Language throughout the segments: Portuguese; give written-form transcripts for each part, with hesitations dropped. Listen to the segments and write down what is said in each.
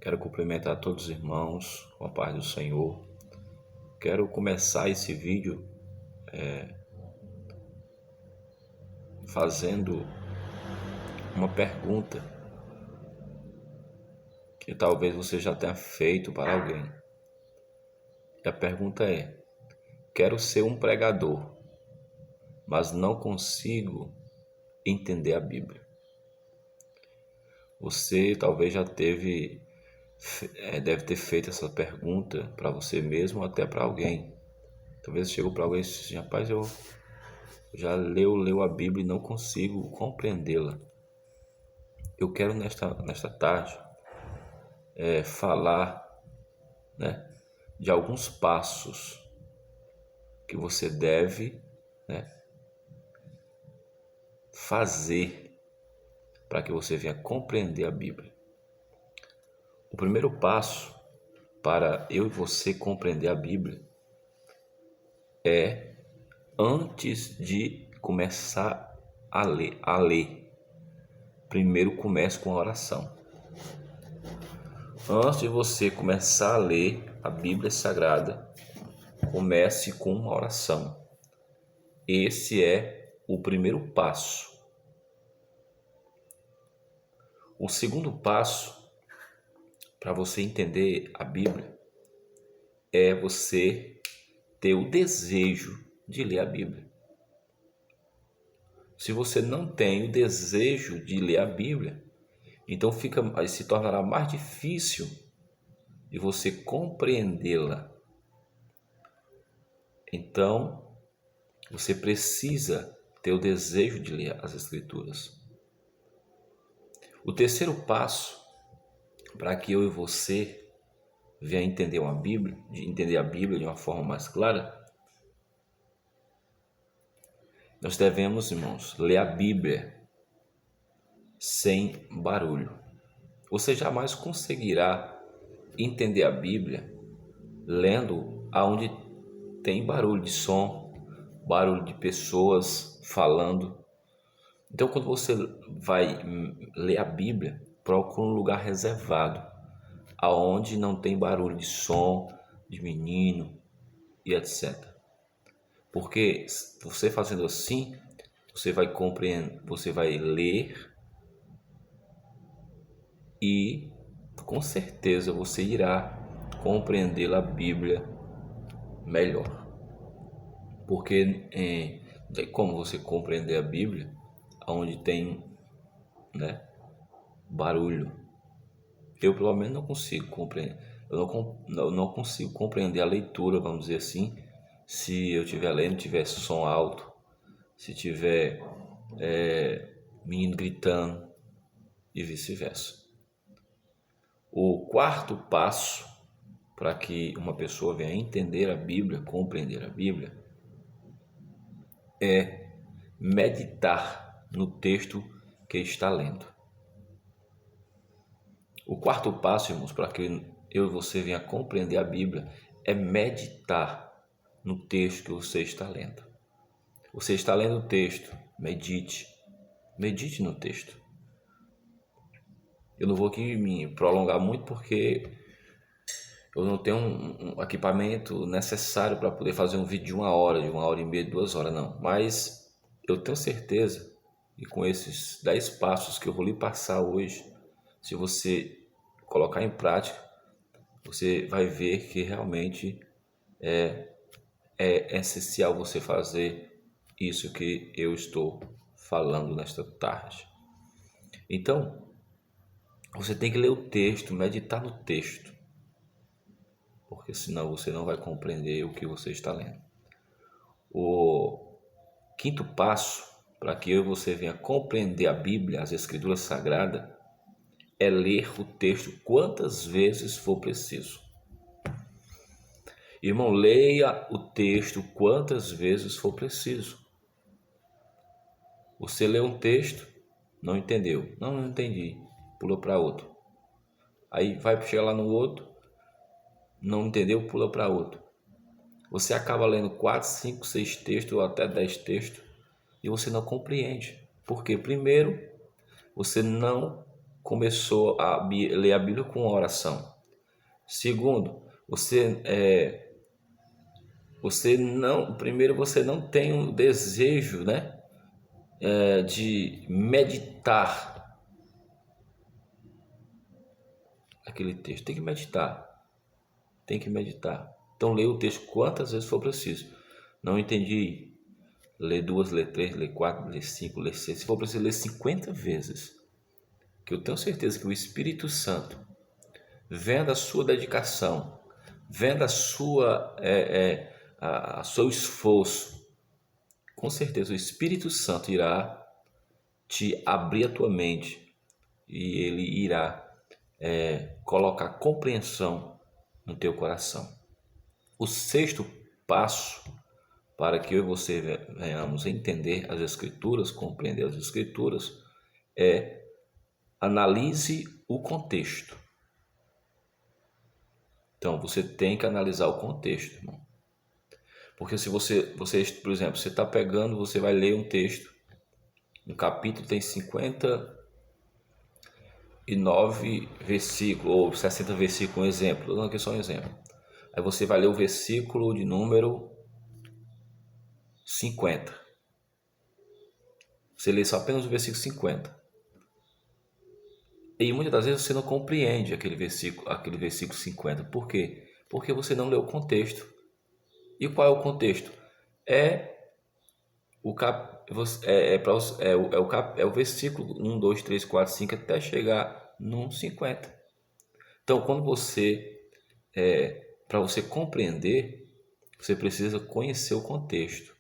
Quero cumprimentar todos os irmãos com a paz do Senhor. Quero começar esse vídeo fazendo uma pergunta que talvez você já tenha feito para alguém. E a pergunta é: quero ser um pregador, mas não consigo entender a Bíblia. Você talvez já deve ter feito essa pergunta para você mesmo ou até para alguém. Talvez chegou para alguém e disse: rapaz, eu já leu a Bíblia e não consigo compreendê-la. Eu quero nesta tarde falar, de alguns passos que você deve, fazer para que você venha compreender a Bíblia. O primeiro passo para eu e você compreender a Bíblia é, antes de começar a ler, primeiro comece com a oração. Antes de você começar a ler a Bíblia Sagrada, comece com uma oração. Esse é o primeiro passo. O segundo passo para você entender a Bíblia é você ter o desejo de ler a Bíblia. Se você não tem o desejo de ler a Bíblia, então se tornará mais difícil de você compreendê-la. Então, você precisa ter o desejo de ler as Escrituras. O terceiro passo para que eu e você venha entender a Bíblia de uma forma mais clara, nós devemos, irmãos, ler a Bíblia sem barulho. Você jamais conseguirá entender a Bíblia lendo aonde tem barulho de som, barulho de pessoas falando. Então, quando você vai ler a Bíblia, procure um lugar reservado, aonde não tem barulho de som, de menino e etc. Porque você fazendo assim, você vai compreender, você vai ler e com certeza você irá compreender a Bíblia melhor. Porque não tem como você compreender a Bíblia onde tem barulho. Eu pelo menos não consigo compreender. Eu não consigo compreender a leitura, vamos dizer assim, se eu estiver lendo, tiver som alto, se tiver menino gritando e vice-versa. O quarto passo para que uma pessoa venha entender a Bíblia, compreender a Bíblia, é meditar no texto que está lendo. O quarto passo, irmãos, para que eu e você venha compreender a Bíblia, é meditar no texto que você está lendo. Você está lendo o texto, medite no texto. Eu não vou aqui me prolongar muito porque eu não tenho um equipamento necessário para poder fazer um vídeo de 1 hora e meia, 2 horas, não. Mas eu tenho certeza que com esses 10 passos que eu vou lhe passar hoje, se você colocar em prática, você vai ver que realmente é essencial você fazer isso que eu estou falando nesta tarde. Então, você tem que ler o texto, meditar no texto, porque senão você não vai compreender o que você está lendo. O quinto passo para que eu e você venha compreender a Bíblia, as Escrituras Sagradas, é ler o texto quantas vezes for preciso. Irmão, leia o texto quantas vezes for preciso. Você lê um texto, não entendeu. Não entendi. Pula para outro. Aí vai chegar lá no outro, não entendeu, pula para outro. Você acaba lendo 4, 5, 6 textos ou até 10 textos e você não compreende. Porque primeiro, você não começou a ler a Bíblia com oração. Segundo, você não tem um desejo, né, de meditar aquele texto. Tem que meditar. Então leia o texto quantas vezes for preciso. Não entendi? Lê 2, lê 3, lê 4, lê 5, lê 6. Se for preciso, lê 50 vezes. Que eu tenho certeza que o Espírito Santo, vendo a sua dedicação, vendo a sua, a seu esforço, com certeza o Espírito Santo irá te abrir a tua mente e ele irá colocar compreensão no teu coração. O sexto passo para que eu e você venhamos entender as Escrituras, compreender as Escrituras, é analise o contexto. Então, você tem que analisar o contexto, irmão. Porque se você por exemplo, você está pegando, você vai ler um texto, um capítulo tem 59 versículos, ou 60 versículos, um exemplo, estou dando aqui só um exemplo. Aí você vai ler o versículo de número 50. Você lê só apenas o versículo 50. E muitas das vezes você não compreende aquele versículo 50. Por quê? Porque você não leu o contexto. E qual é o contexto? É o versículo 1, 2, 3, 4, 5 até chegar no 50. Então, para você compreender, você precisa conhecer o contexto.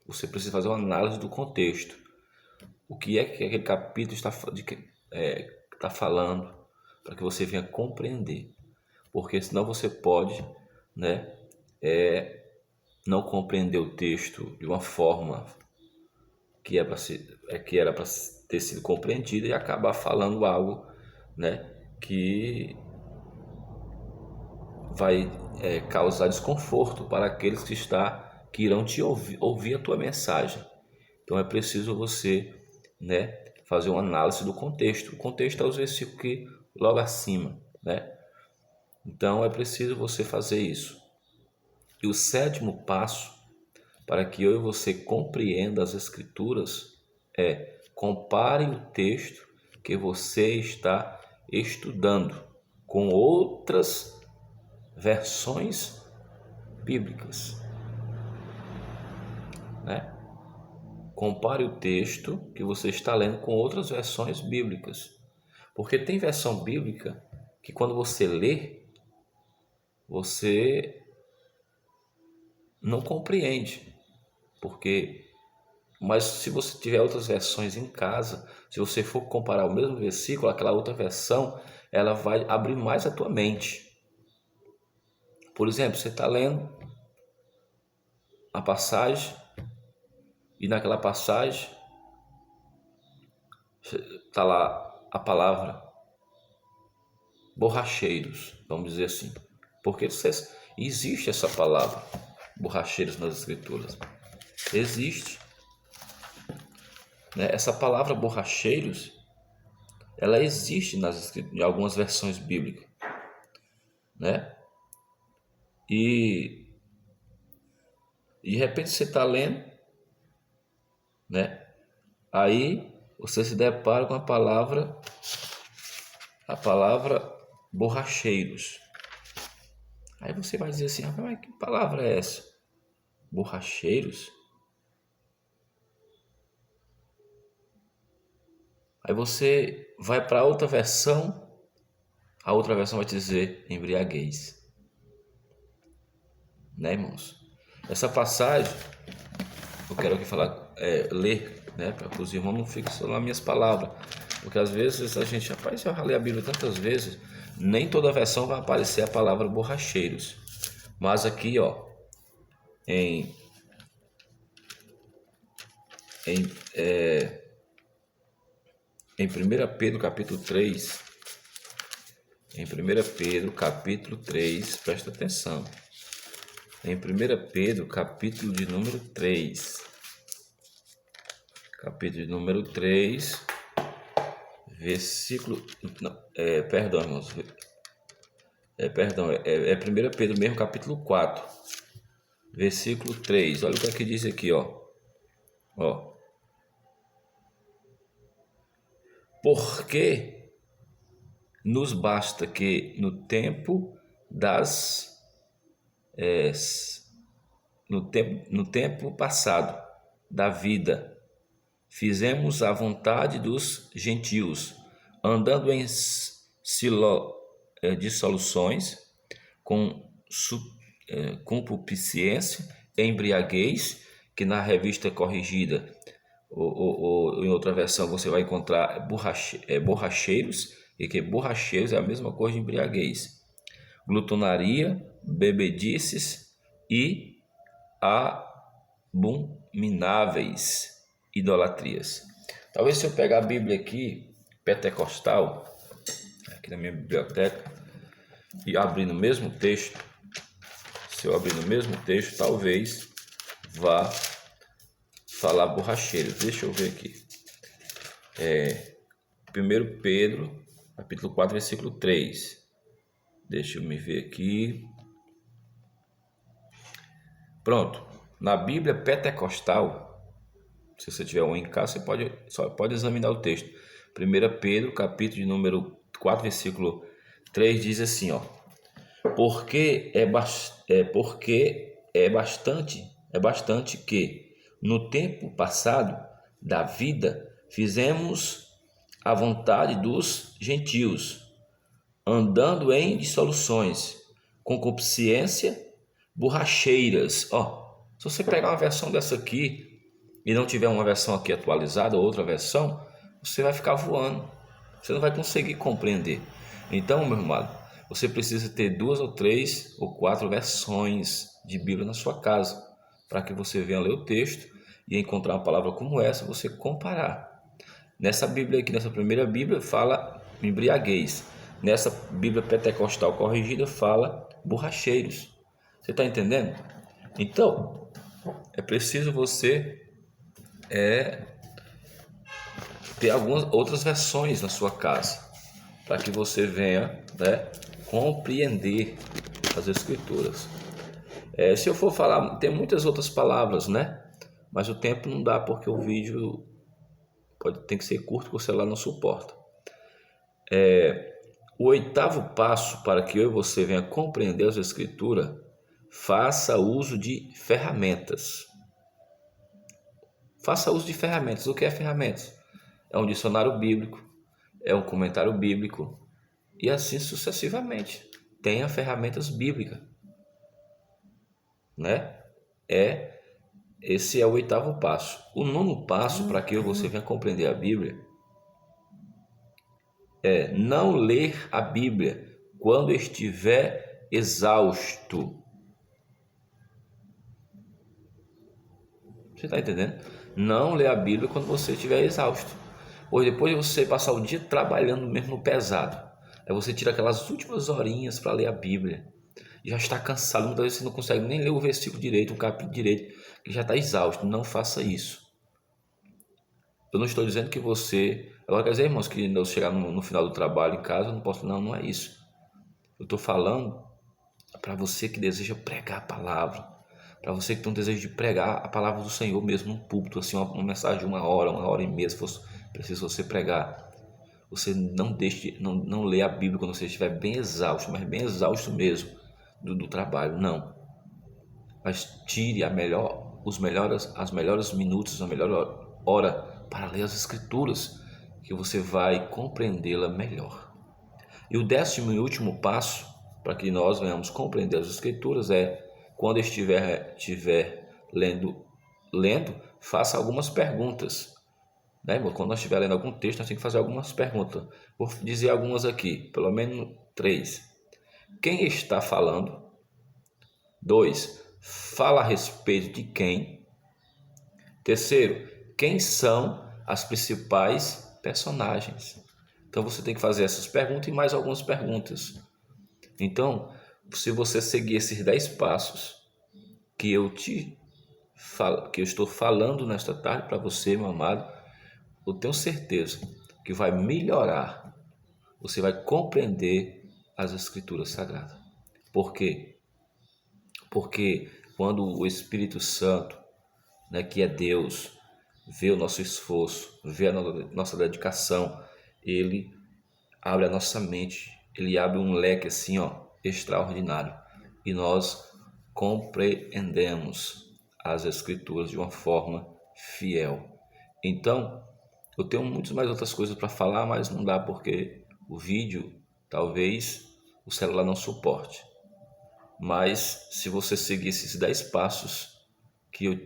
Você precisa fazer uma análise do contexto. O que é que aquele capítulo está falando, para que você venha compreender. Porque senão você pode, né, não compreender o texto de uma forma que era para ter sido compreendida e acabar falando algo, né, que vai causar desconforto para aqueles que irão te ouvir a tua mensagem. Então é preciso você, né, fazer uma análise do contexto. O contexto é os versículos que logo acima, né? Então é preciso você fazer isso. E o sétimo passo para que eu e você compreenda as Escrituras é: compare o texto que você está estudando com outras versões bíblicas, né? Compare o texto que você está lendo com outras versões bíblicas, porque tem versão bíblica que quando você lê, você não compreende, mas se você tiver outras versões em casa, se você for comparar o mesmo versículo, aquela outra versão, ela vai abrir mais a tua mente. Por exemplo, você está lendo a passagem e naquela passagem está lá a palavra borracheiros, vamos dizer assim. Porque existe essa palavra borracheiros nas Escrituras. Existe. Né? Essa palavra borracheiros, ela existe em algumas versões bíblicas, né? E de repente você está lendo, né? Aí você se depara com a palavra borracheiros. Aí você vai dizer assim: mas que palavra é essa? Borracheiros? Aí você vai para outra versão, a outra versão vai te dizer embriaguez. Né, irmãos? Essa passagem, eu quero aqui ler, né, para que os irmãos não fiquem só nas minhas palavras. Porque às vezes a gente, rapaz, eu já li a Bíblia tantas vezes, nem toda versão vai aparecer a palavra borracheiros. Mas aqui, ó, em 1 Pedro capítulo 3, em 1 Pedro capítulo 3, presta atenção. Em 1 Pedro capítulo de número 3, versículo, não, perdão, irmãos, perdão, é 1 Pedro mesmo, capítulo 4, versículo 3. Olha o que é que diz aqui, ó. Porque nos basta que no tempo passado da vida fizemos a vontade dos gentios, andando em dissoluções, com concupiscência e embriaguez, que na revista corrigida ou em outra versão você vai encontrar borracheiros, e que borracheiros é a mesma coisa de embriaguez, glutonaria, bebedices e abomináveis idolatrias. Talvez se eu pegar a Bíblia aqui, pentecostal, aqui na minha biblioteca, e abrir no mesmo texto, se eu abrir no mesmo texto, talvez vá falar borracheiros. Deixa eu ver aqui. 1 Pedro, capítulo 4, versículo 3. Deixa eu me ver aqui. Pronto. Na Bíblia pentecostal, se você tiver um em casa, você só pode examinar o texto. 1 Pedro, capítulo de número 4, versículo 3, diz assim, ó. Porque é bastante que no tempo passado da vida fizemos a vontade dos gentios, andando em dissoluções, concupiscência, borracheiras. Se você pegar uma versão dessa aqui e não tiver uma versão aqui atualizada ou outra versão, você vai ficar voando. Você não vai conseguir compreender. Então, meu irmão, você precisa ter 2 ou 3 ou 4 versões de Bíblia na sua casa, para que você venha ler o texto e encontrar uma palavra como essa, você comparar. Nessa Bíblia aqui, nessa primeira Bíblia, fala embriaguez. Nessa Bíblia pentecostal corrigida, fala borracheiros. Você está entendendo? Então, é preciso você ter algumas outras versões na sua casa, para que você venha compreender as Escrituras. Se eu for falar, tem muitas outras palavras, mas o tempo não dá, porque o vídeo tem que ser curto, porque o celular não suporta. O 8º passo para que eu e você venha compreender as Escrituras: faça uso de ferramentas. Faça uso de ferramentas. O que é ferramentas? É um dicionário bíblico, é um comentário bíblico e assim sucessivamente. Tenha ferramentas bíblicas, Esse é o 8º passo. O 9º passo para que eu e você venha compreender a Bíblia é não ler a Bíblia quando estiver exausto. Você está entendendo? Não ler a Bíblia quando você estiver exausto. Ou depois de você passar o dia trabalhando mesmo pesado, aí você tira aquelas últimas horinhas para ler a Bíblia. E já está cansado, muitas vezes você não consegue nem ler o versículo direito, o capítulo direito, que já está exausto. Não faça isso. Eu não estou dizendo que você... Agora, quer dizer, irmãos, que eu chegar no final do trabalho em casa, eu não posso... Não é isso. Eu estou falando para você que deseja pregar a palavra, para você que tem um desejo de pregar a palavra do Senhor mesmo no púlpito, assim, uma mensagem de 1 hora e meia, se fosse preciso você pregar. Você não deixe, não lê a Bíblia quando você estiver bem exausto, mas bem exausto mesmo do trabalho, não. Mas tire as melhores minutos, a melhor hora para ler as Escrituras, que você vai compreendê-la melhor. E o 10º e último passo para que nós venhamos compreender as Escrituras é, quando estiver lendo, faça algumas perguntas. Quando nós estivermos lendo algum texto, nós temos que fazer algumas perguntas. Vou dizer algumas aqui, pelo menos 3. Quem está falando? 2. Fala a respeito de quem? 3. Quem são as principais personagens? Então você tem que fazer essas perguntas e mais algumas perguntas. Então, se você seguir esses 10 passos que eu estou falando nesta tarde para você, meu amado, eu tenho certeza que vai melhorar, você vai compreender as Escrituras Sagradas. Por quê? Porque quando o Espírito Santo, né, que é Deus, vê o nosso esforço, vê a nossa dedicação, ele abre a nossa mente, ele abre um leque assim, ó, extraordinário. E nós compreendemos as Escrituras de uma forma fiel. Então, eu tenho muitas mais outras coisas para falar, mas não dá porque o vídeo, talvez o celular não suporte. Mas se você seguir esses 10 passos que eu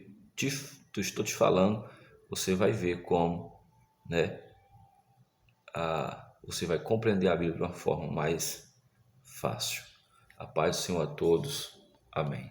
estou te falando, você vai ver como, né, você vai compreender a Bíblia de uma forma mais fácil. A paz do Senhor a todos. Amém.